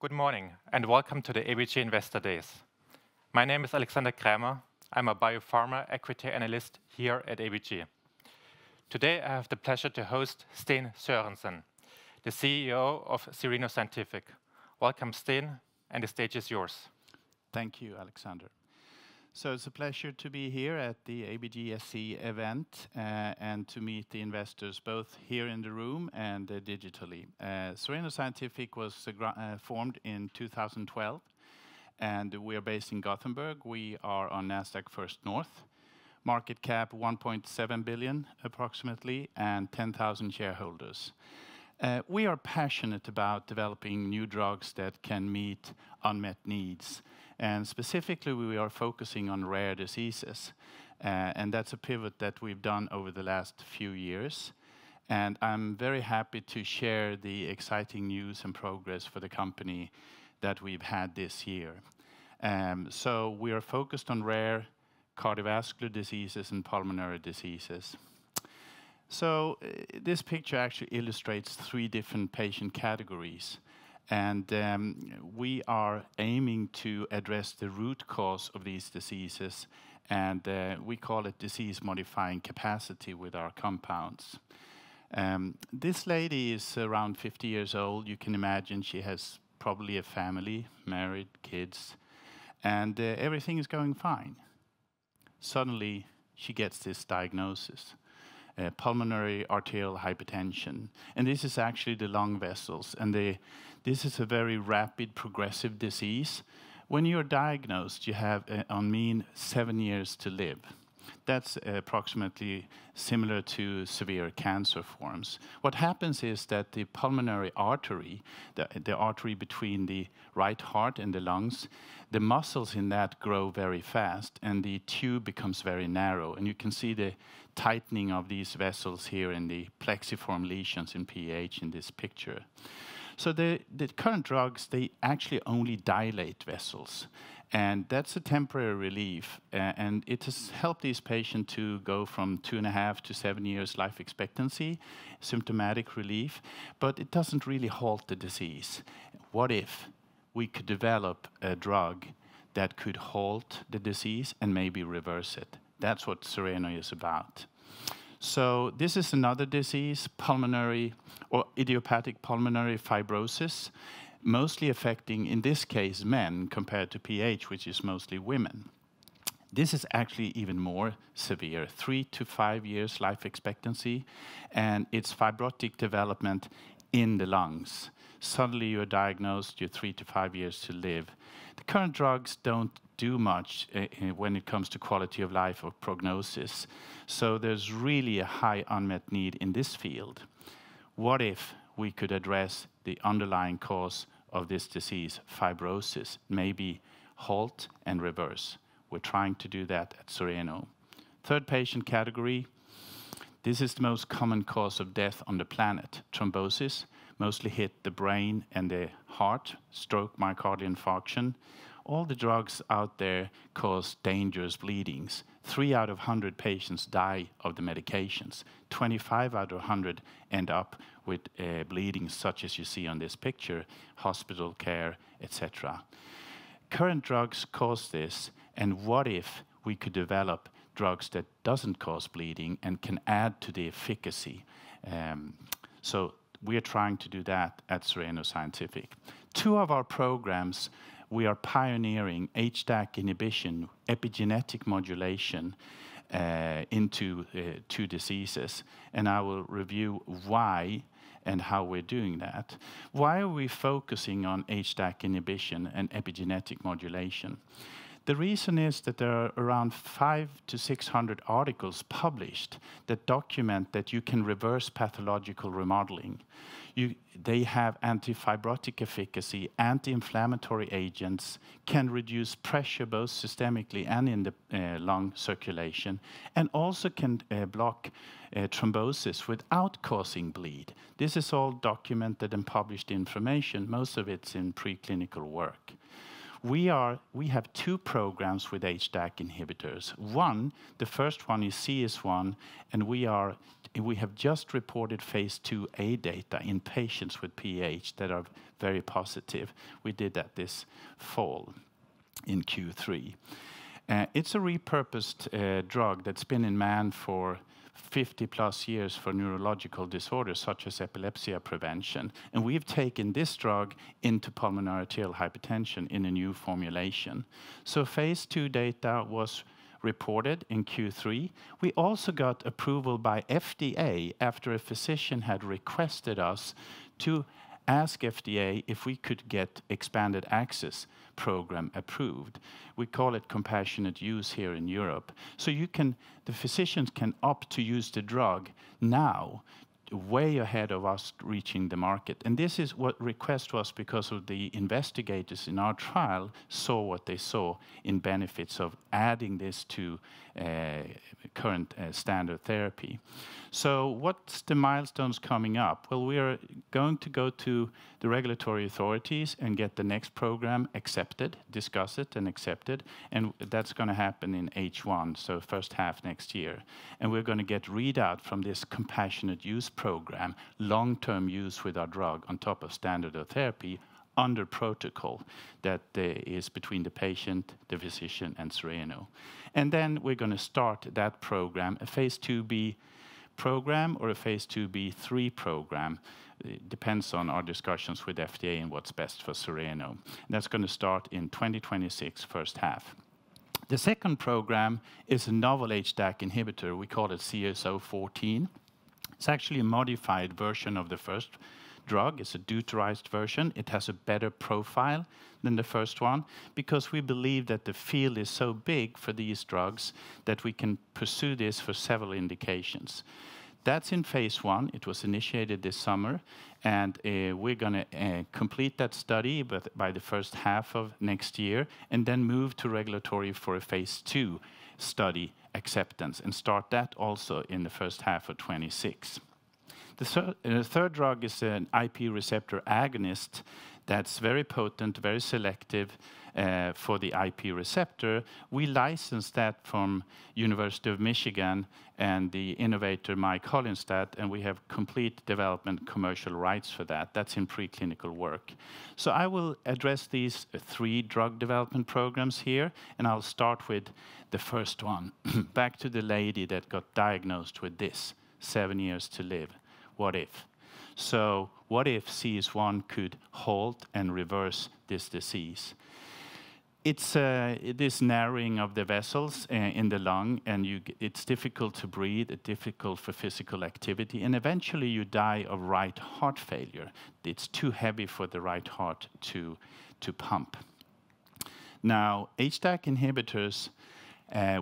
Good morning and welcome to the ABG Investor Days. My name is Alexander Krämer. I'm a biopharma equity analyst here at ABG. Today I have the pleasure to host Sten Sørensen, the CEO of Cereno Scientific. Welcome, Sten, and the stage is yours. Thank you, Alexander. So it's a pleasure to be here at the ABG SC event and to meet the investors both here in the room and digitally. Cereno Scientific was formed in 2012 and we are based in Gothenburg. We are on Nasdaq First North. Market cap 1.7 billion approximately and 10,000 shareholders. We are passionate about developing new drugs that can meet unmet needs. And specifically, we are focusing on rare diseases. And that's a pivot that we've done over the last few years. And I'm very happy to share the exciting news and progress for the company that we've had this year. So we are focused on rare cardiovascular diseases and pulmonary diseases. So this picture actually illustrates 3 different patient categories. And we are aiming to address the root cause of these diseases, and we call it disease-modifying capacity with our compounds. This lady is around 50 years old. You can imagine she has probably a family, married, kids, and everything is going fine. Suddenly, she gets this diagnosis. Pulmonary arterial hypertension. And this is actually the lung vessels. And this is a very rapid progressive disease. When you're diagnosed, you have, on mean, 7 years to live. That's approximately similar to severe cancer forms. What happens is that the pulmonary artery, the artery between the right heart and the lungs, the muscles in that grow very fast and the tube becomes very narrow. And you can see the tightening of these vessels here in the plexiform lesions in PAH in this picture. So the current drugs, they actually only dilate vessels. And that's a temporary relief. And it has helped these patients to go from 2.5 to 7 years life expectancy, symptomatic relief. But it doesn't really halt the disease. What if we could develop a drug that could halt the disease and maybe reverse it? That's what Cereno is about. So this is another disease, pulmonary or idiopathic pulmonary fibrosis, mostly affecting, in this case, men compared to PH, which is mostly women. This is actually even more severe, 3 to 5 years life expectancy, and it's fibrotic development in the lungs. Suddenly you're diagnosed, you're 3 to 5 years to live. The current drugs don't do much when it comes to quality of life or prognosis. So there's really a high unmet need in this field. What if we could address the underlying cause of this disease, fibrosis, maybe halt and reverse? We're trying to do that at Cereno. Third patient category, this is the most common cause of death on the planet, thrombosis, mostly hit the brain and the heart, stroke, myocardial infarction. All the drugs out there cause dangerous bleedings. 3 out of 100 patients die of the medications. 25 out of 100 end up with bleeding, such as you see on this picture, hospital care, etc. Current drugs cause this, and what if we could develop drugs that doesn't cause bleeding and can add to the efficacy? So we are trying to do that at Cereno Scientific. 2 of our programs, we are pioneering HDAC inhibition, epigenetic modulation into 2 diseases. And I will review why and how we're doing that. Why are we focusing on HDAC inhibition and epigenetic modulation? The reason is that there are around 500 to 600 articles published that document that you can reverse pathological remodeling. They have antifibrotic efficacy, anti-inflammatory agents, can reduce pressure both systemically and in the lung circulation, and also can block thrombosis without causing bleed. This is all documented and published information. Most of it's in preclinical work. We have 2 programs with HDAC inhibitors. The first one is CS1, and we have just reported phase 2A data in patients with PAH that are very positive. We did that this fall in Q3. It's a repurposed drug that's been in man for 50+ years for neurological disorders such as epilepsy prevention. And we've taken this drug into pulmonary arterial hypertension in a new formulation. So phase 2 data was reported in Q3. We also got approval by FDA after a physician had requested us to ask FDA if we could get expanded access program approved. We call it compassionate use here in Europe. So the physicians can opt to use the drug now, way ahead of us reaching the market. And this is what request was because of the investigators in our trial saw what they saw in benefits of adding this to current standard therapy. So what's the milestones coming up? Well, we are going to go to the regulatory authorities and get the next program accepted, discuss it and accepted, and that's going to happen in H1, so first half next year. And we're going to get readout from this compassionate use program, long-term use with our drug on top of standard of therapy under protocol that is between the patient, the physician, and Cereno. And then we're going to start that program, a phase 2B program or a phase 2B3 program. It depends on our discussions with FDA and what's best for Cereno. And that's going to start in 2026, first half. The second program is a novel HDAC inhibitor. We call it CS014. It's actually a modified version of the first drug. It's a deuterized version. It has a better profile than the first one because we believe that the field is so big for these drugs that we can pursue this for several indications. That's in phase 1. It was initiated this summer, and we're going to complete that study by the first half of next year, and then move to regulatory for a phase 2 study acceptance, and start that also in the first half of 26. The third drug is an IP receptor agonist that's very potent, very selective for the IP receptor. We licensed that from University of Michigan and the innovator Mike Holinstat, and we have complete development commercial rights for that. That's in preclinical work. So I will address these 3 drug development programs here, and I'll start with the first one. Back to the lady that got diagnosed with this, 7 years to live. What if? So what if CS1 could halt and reverse this disease? It's this narrowing of the vessels in the lung, and it's difficult to breathe, difficult for physical activity, and eventually you die of right heart failure. It's too heavy for the right heart to pump. Now, HDAC inhibitors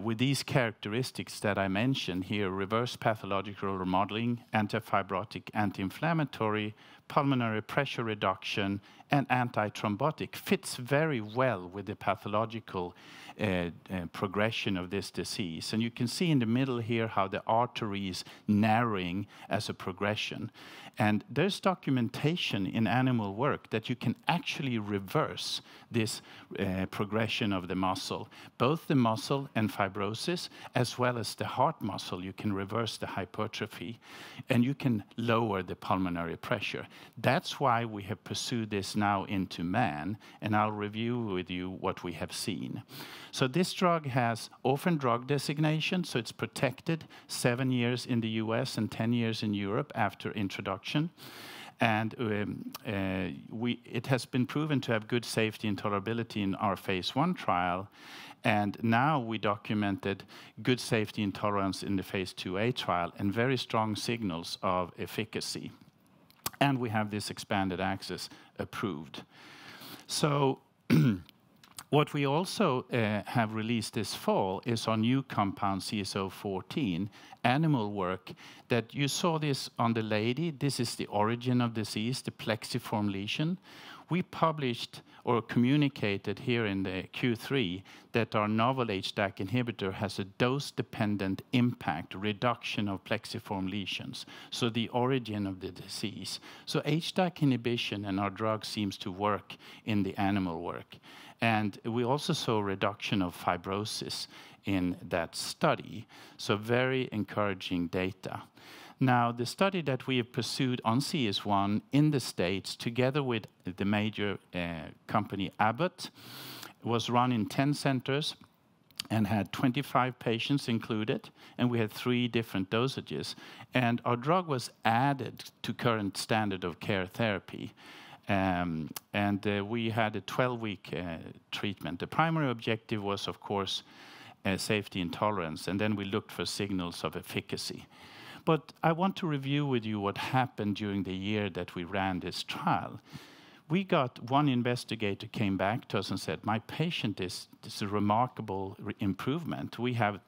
with these characteristics that I mentioned here, reverse pathological remodeling, antifibrotic, anti-inflammatory, pulmonary pressure reduction, and antithrombotic, fits very well with the pathological progression of this disease. And you can see in the middle here how the artery is narrowing as a progression. And there's documentation in animal work that you can actually reverse this progression of the muscle. Both the muscle and fibrosis, as well as the heart muscle, you can reverse the hypertrophy, and you can lower the pulmonary pressure. That's why we have pursued this now into man, and I'll review with you what we have seen. So this drug has orphan drug designation, so it's protected 7 years in the US and 10 years in Europe after introduction. And it has been proven to have good safety and tolerability in our phase 1 trial. And now we documented good safety and tolerance in the phase 2A trial and very strong signals of efficacy. And we have this expanded access approved. So what we also have released this fall is our new compound CS014, animal work, that you saw this on the lady. This is the origin of disease, the plexiform lesion. we published or communicated here in the Q3 that our novel HDAC inhibitor has a dose-dependent impact, reduction of plexiform lesions, so the origin of the disease. So HDAC inhibition and our drug seems to work in the animal work. And we also saw a reduction of fibrosis in that study, so very encouraging data. Now, the study that we have pursued on CS1 in the States, together with the major company Abbott, was run in 10 centers and had 25 patients included, and we had 3 different dosages. And our drug was added to current standard of care therapy. We had a 12-week treatment. The primary objective was, of course, safety and tolerance, and then we looked for signals of efficacy. But I want to review with you what happened during the year that we ran this trial. We got one investigator came back to us and said, my patient is a remarkable improvement. We have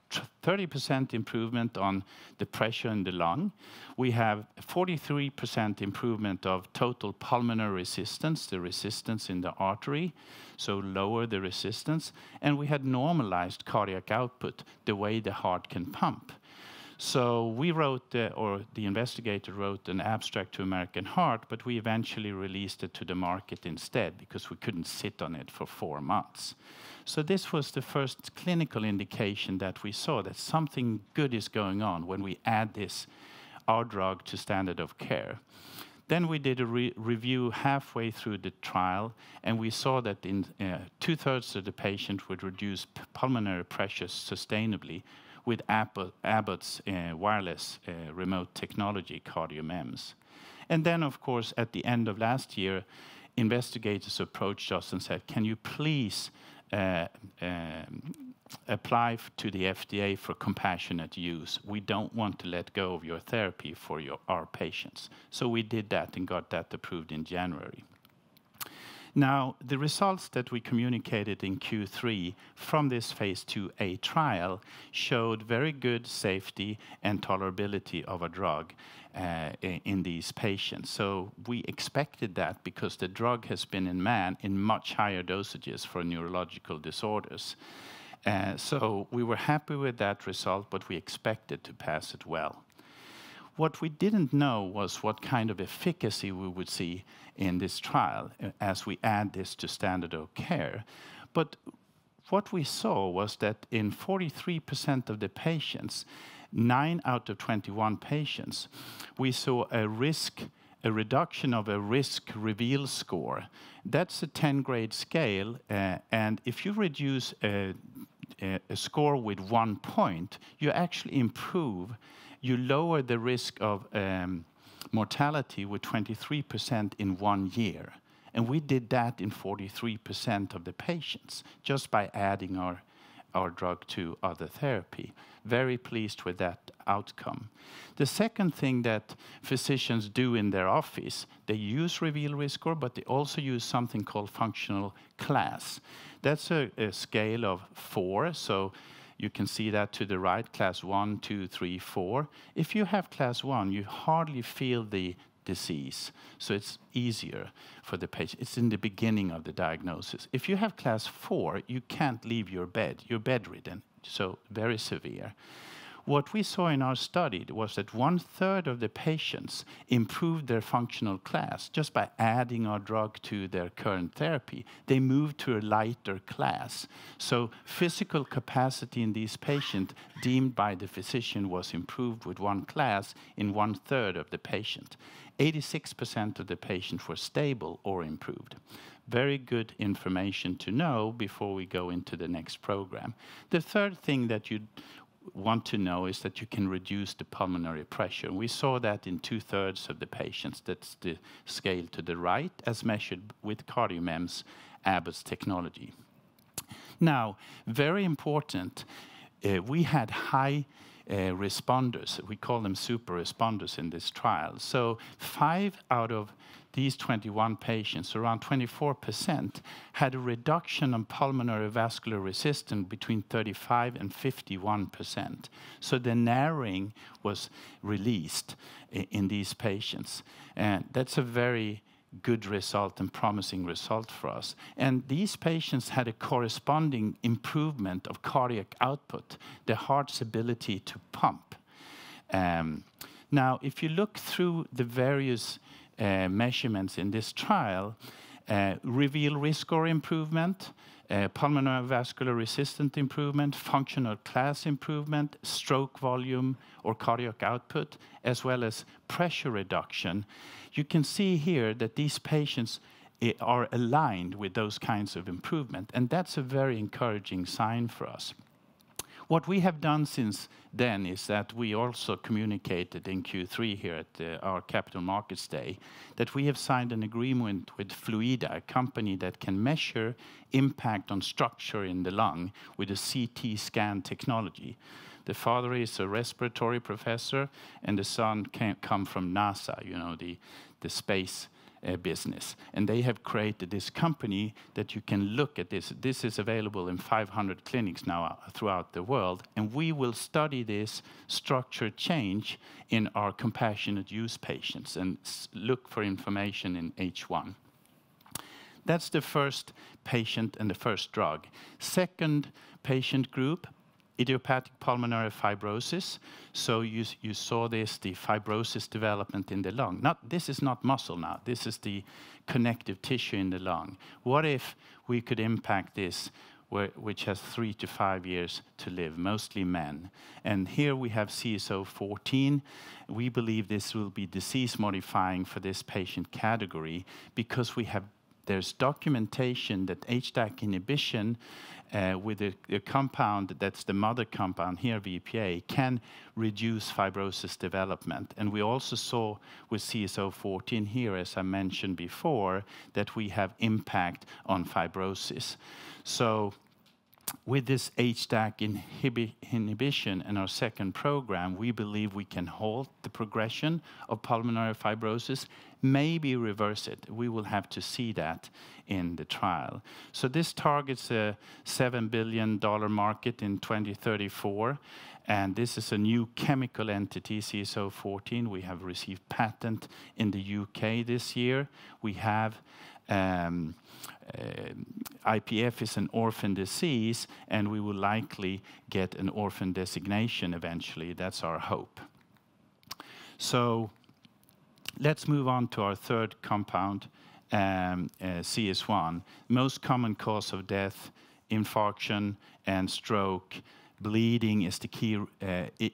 30% improvement on the pressure in the lung. We have 43% improvement of total pulmonary resistance, the resistance in the artery, so lower the resistance. And we had normalized cardiac output, the way the heart can pump. So we wrote, or the investigator wrote an abstract to American Heart, but we eventually released it to the market instead because we couldn't sit on it for 4 months. So this was the first clinical indication that we saw that something good is going on when we add this, our drug, to standard of care. Then we did a review halfway through the trial, and we saw that in 2/3 of the patient would reduce pulmonary pressure sustainably with Abbott's wireless remote technology, CardioMEMS. And then, of course, at the end of last year, investigators approached us and said, can you please apply to the FDA for compassionate use? We don't want to let go of your therapy for our patients. So we did that and got that approved in January. Now, the results that we communicated in Q3 from this phase 2A trial showed very good safety and tolerability of a drug in these patients. So we expected that because the drug has been in man in much higher dosages for neurological disorders. So we were happy with that result, but we expected to pass it well. What we didn't know was what kind of efficacy we would see in this trial as we add this to standard of care. But what we saw was that in 43% of the patients, 9 out of 21 patients, we saw a reduction of a risk reveal score. That's a 10-grade scale, and if you reduce a score with 1 point, you actually improve. You lower the risk of mortality with 23% in 1 year. And we did that in 43% of the patients just by adding our drug to other therapy. Very pleased with that outcome. The second thing that physicians do in their office, they use reveal risk score, but they also use something called functional class. That's a scale of 4. So you can see that to the right, class 1, 2, 3, 4. If you have class 1, you hardly feel the disease, so it's easier for the patient. It's in the beginning of the diagnosis. If you have class 4, you can't leave your bed. You're bedridden, so very severe. What we saw in our study was that 1/3 of the patients improved their functional class just by adding our drug to their current therapy. They moved to a lighter class. So physical capacity in these patients deemed by the physician was improved with 1 class in 1/3 of the patient. 86% of the patients were stable or improved. Very good information to know before we go into the next program. The third thing that you want to know is that you can reduce the pulmonary pressure. We saw that in 2/3 of the patients. That's the scale to the right, as measured with CardioMEMS, Abbott's technology. Now, very important, we had high responders. We call them super responders in this trial. So 5 out of these 21 patients, around 24%, had a reduction in pulmonary vascular resistance between 35 and 51%. So the narrowing was released in these patients. And that's a very good result and promising result for us. And these patients had a corresponding improvement of cardiac output, the heart's ability to pump. Now, if you look through the various measurements in this trial, REVEAL risk score improvement, pulmonary vascular resistance improvement, functional class improvement, stroke volume or cardiac output, as well as pressure reduction. You can see here that these patients are aligned with those kinds of improvement, and that's a very encouraging sign for us. What we have done since then is that we also communicated in Q3 here at our Capital Markets Day that we have signed an agreement with Fluidda, a company that can measure impact on structure in the lung with a CT scan technology. The father is a respiratory professor, and the son come from NASA, you know, the space business. And they have created this company that you can look at this. This is available in 500 clinics now throughout the world. And we will study this structure change in our compassionate use patients and look for information in H1. That's the first patient and the first drug. Second patient group, idiopathic pulmonary fibrosis. So you saw this, the fibrosis development in the lung. This is not muscle now. This is the connective tissue in the lung. What if we could impact this, which has 3 to 5 years to live, mostly men? And here we have CS014. We believe this will be disease modifying for this patient category because there's documentation that HDAC inhibition with a compound that's the mother compound here, VPA, can reduce fibrosis development. And we also saw with CS014 here, as I mentioned before, that we have impact on fibrosis. So with this HDAC inhibition in our second program, we believe we can halt the progression of pulmonary fibrosis, maybe reverse it. We will have to see that in the trial. So this targets a $7 billion market in 2034. And this is a new chemical entity, CS014. We have received patent in the UK this year. We have IPF is an orphan disease, and we will likely get an orphan designation eventually. That's our hope. So let's move on to our third compound, CS1. Most common cause of death, infarction and stroke. Bleeding is the key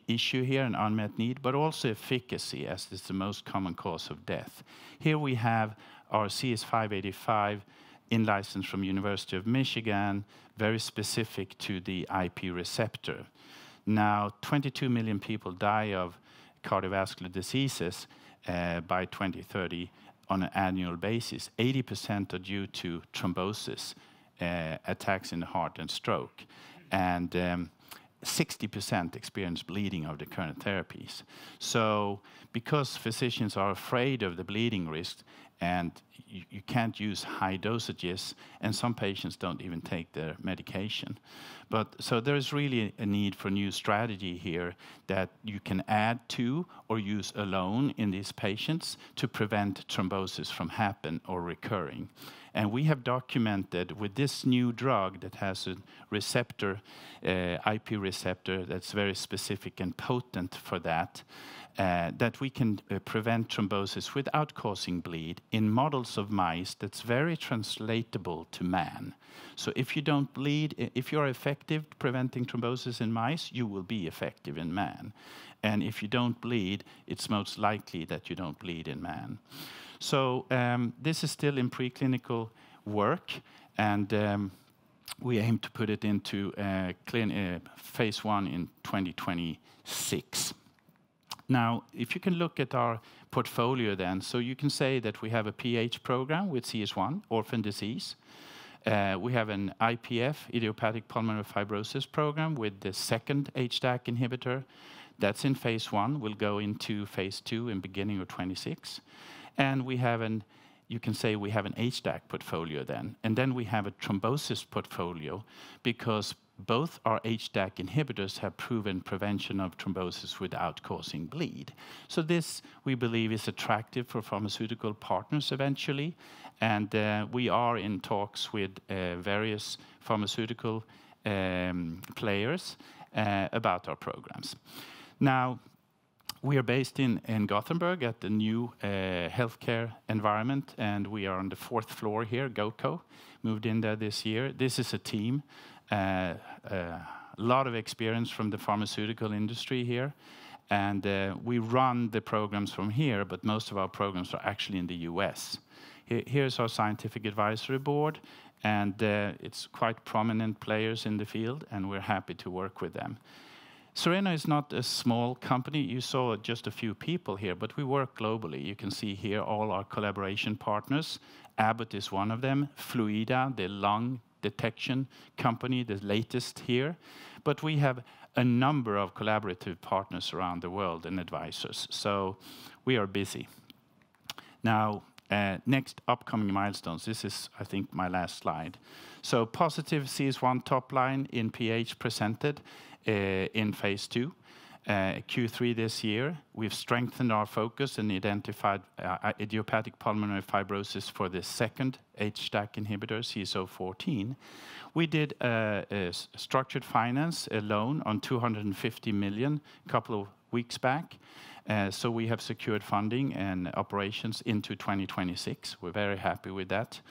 issue here, an unmet need, but also efficacy, as it's the most common cause of death. Here we have our CS585 in-license from University of Michigan, very specific to the IP receptor. Now, 22 million people die of cardiovascular diseases by 2030 on an annual basis. 80% are due to thrombosis, attacks in the heart and stroke. And 60% experience bleeding of the current therapies. So because physicians are afraid of the bleeding risk, and you can't use high dosages, and some patients don't even take their medication. So there's really a need for new strategy here that you can add to or use alone in these patients to prevent thrombosis from happening or recurring. And we have documented with this new drug that has a receptor, IP receptor that's very specific and potent for that, that we can prevent thrombosis without causing bleed in models of mice that's very translatable to man. So if you don't bleed, if you're effective preventing thrombosis in mice, you will be effective in man. And if you don't bleed, it's most likely that you don't bleed in man. So this is still in preclinical work, and we aim to put it into phase 1 in 2026. Now, if you can look at our portfolio then, so you can say that we have a PH program with CS1, orphan disease. We have an IPF, idiopathic pulmonary fibrosis program with the second HDAC inhibitor. That's in phase 1. We'll go into phase 2 in beginning of 26. And we have you can say we have an HDAC portfolio then. And then we have a thrombosis portfolio because both our HDAC inhibitors have proven prevention of thrombosis without causing bleed. So this, we believe, is attractive for pharmaceutical partners eventually, and we are in talks with various pharmaceutical players about our programs. Now, we are based in Gothenburg at the new healthcare environment, and we are on the 4th floor here, GoCo, moved in there this year. This is a team, a lot of experience from the pharmaceutical industry here, and we run the programs from here, but most of our programs are actually in the US. Here's our scientific advisory board, and it's quite prominent players in the field, and we're happy to work with them. Cereno is not a small company. You saw just a few people here, but we work globally. You can see here all our collaboration partners. Abbott is one of them. Fluidda, the lung detection company, the latest here. But we have a number of collaborative partners around the world and advisors. So we are busy. Now, next upcoming milestones. This is, I think, my last slide. So positive CS1 top line in PH presented in phase 2, Q3 this year. We've strengthened our focus and identified idiopathic pulmonary fibrosis for the second HDAC inhibitor, CS014. We did a structured finance, a loan on 250 million a couple of weeks back. So we have secured funding and operations into 2026. We're very happy with that.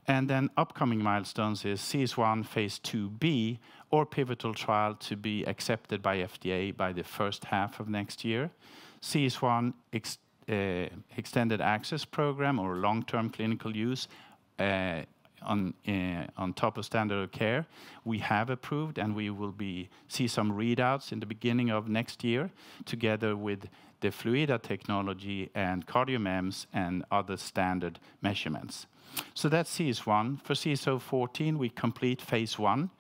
And then upcoming milestones is CS1 phase 2b or pivotal trial to be accepted by FDA by the first half of next year. CS1 extended access program or long-term clinical use on top of standard of care. We have approved, and we will see some readouts in the beginning of next year together with the Fluidda technology and CardioMEMS and other standard measurements. So that's CS1. For CS014, we complete phase 1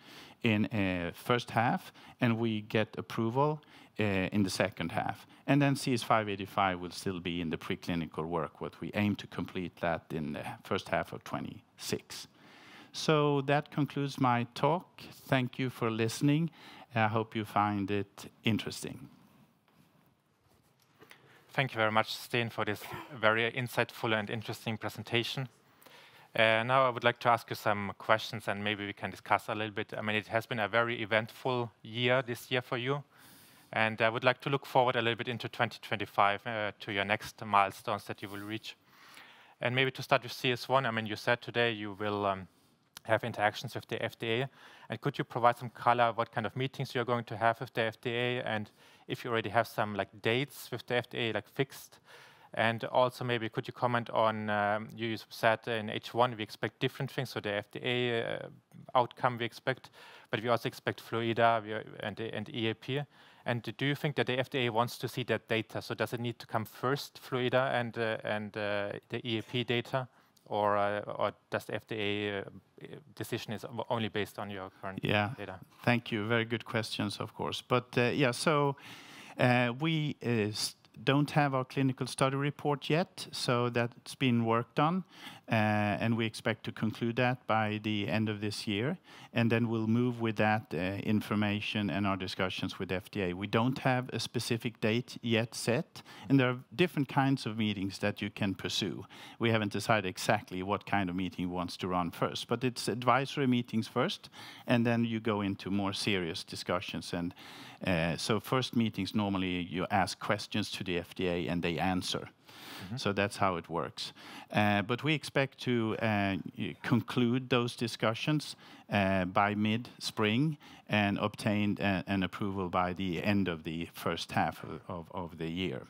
in first half, and we get approval in the second half. And then CS585 will still be in the preclinical work, what we aim to complete that in the first half of 26. So that concludes my talk. Thank you for listening. I hope you find it interesting. Thank you very much, Sten, for this very insightful and interesting presentation. Now I would like to ask you some questions, and maybe we can discuss a little bit. I mean, it has been a very eventful year this year for you, and I would like to look forward a little bit into 2025 to your next milestones that you will reach. And maybe to start with CS1, I mean, you said today you will have interactions with the FDA, and could you provide some color what kind of meetings you're going to have with the FDA, and if you already have some like dates with the FDA like fixed? And also maybe could you comment on, you said in H1 we expect different things, so the FDA outcome we expect, but we also expect Fluidda and EAP. And do you think that the FDA wants to see that data? So does it need to come first, Fluidda and the EAP data, or does the FDA decision is only based on your current data? Thank you. Very good questions, of course. But so we don't have our clinical study report yet, so that's been worked on, and we expect to conclude that by the end of this year, and then we'll move with that information and our discussions with FDA. We don't have a specific date yet set, and there are different kinds of meetings that you can pursue. We haven't decided exactly what kind of meeting wants to run first, but it's advisory meetings first, and then you go into more serious discussions. And so first meetings, normally you ask questions to the FDA and they answer. So that's how it works. But we expect to conclude those discussions by mid-spring and obtain an approval by the end of the first half of the year.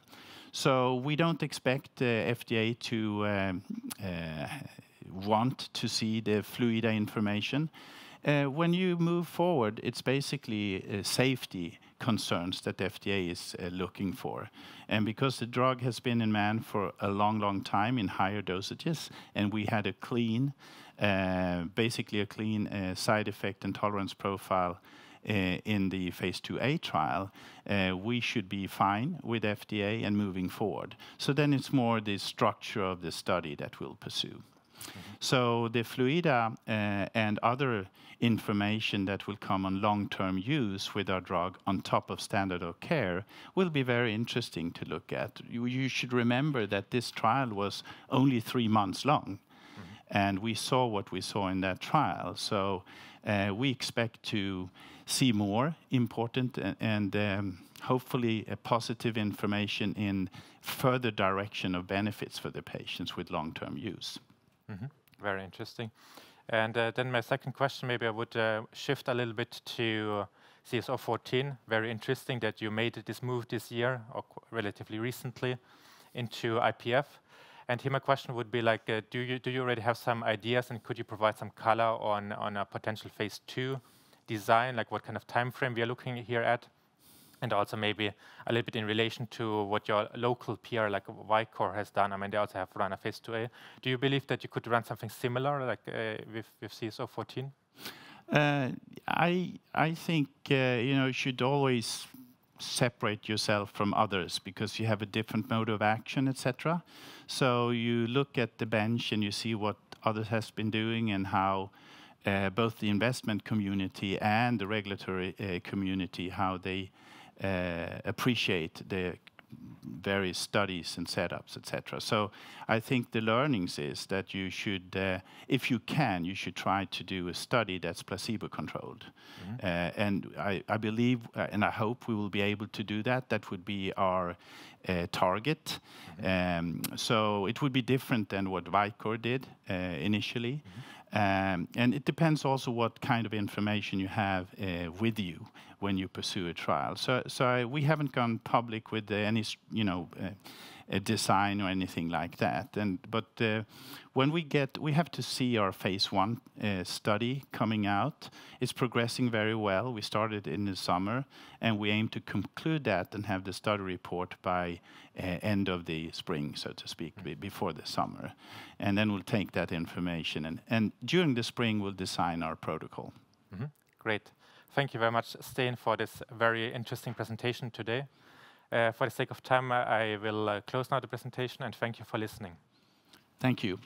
So we don't expect FDA to want to see the Fluidda information. When you move forward, it's basically safety concerns that the FDA is looking for. And because the drug has been in man for a long, long time in higher dosages, and we had a clean, basically a clean side effect and tolerance profile in the phase 2A trial, we should be fine with FDA and moving forward. So then it's more the structure of the study that we'll pursue. So the Fluidda and other information that will come on long-term use with our drug on top of standard of care will be very interesting to look at. You should remember that this trial was only 3 months long, and we saw what we saw in that trial. So we expect to see more important and hopefully a positive information in further direction of benefits for the patients with long-term use. Very interesting. And then my second question, maybe I would shift a little bit to CS014. Very interesting that you made this move this year, or relatively recently, into IPF. And here my question would be like, do you already have some ideas, and could you provide some color on a potential phase 2 design, like what kind of time frame we are looking here at? And also maybe a little bit in relation to what your local peer, like Vicore, has done. I mean, they also have run a phase 2A. Do you believe that you could run something similar, like with CS014? I think you should always separate yourself from others because you have a different mode of action, etc. So you look at the bench and you see what others has been doing and how both the investment community and the regulatory community, how they appreciate the various studies and setups, etc. So I think the learnings is that you should, if you can, you should try to do a study that's placebo-controlled. And I believe and I hope we will be able to do that. That would be our target. So it would be different than what Vicore did initially. And it depends also what kind of information you have with you when you pursue a trial. So we haven't gone public with any, a design or anything like that. But when we have to see our phase 1 study coming out. It's progressing very well. We started in the summer, and we aim to conclude that and have the study report by end of the spring, so to speak, before the summer. And then we'll take that information, and during the spring we'll design our protocol. Great. Thank you very much, Sten, for this very interesting presentation today. For the sake of time, I will close now the presentation, and thank you for listening. Thank you.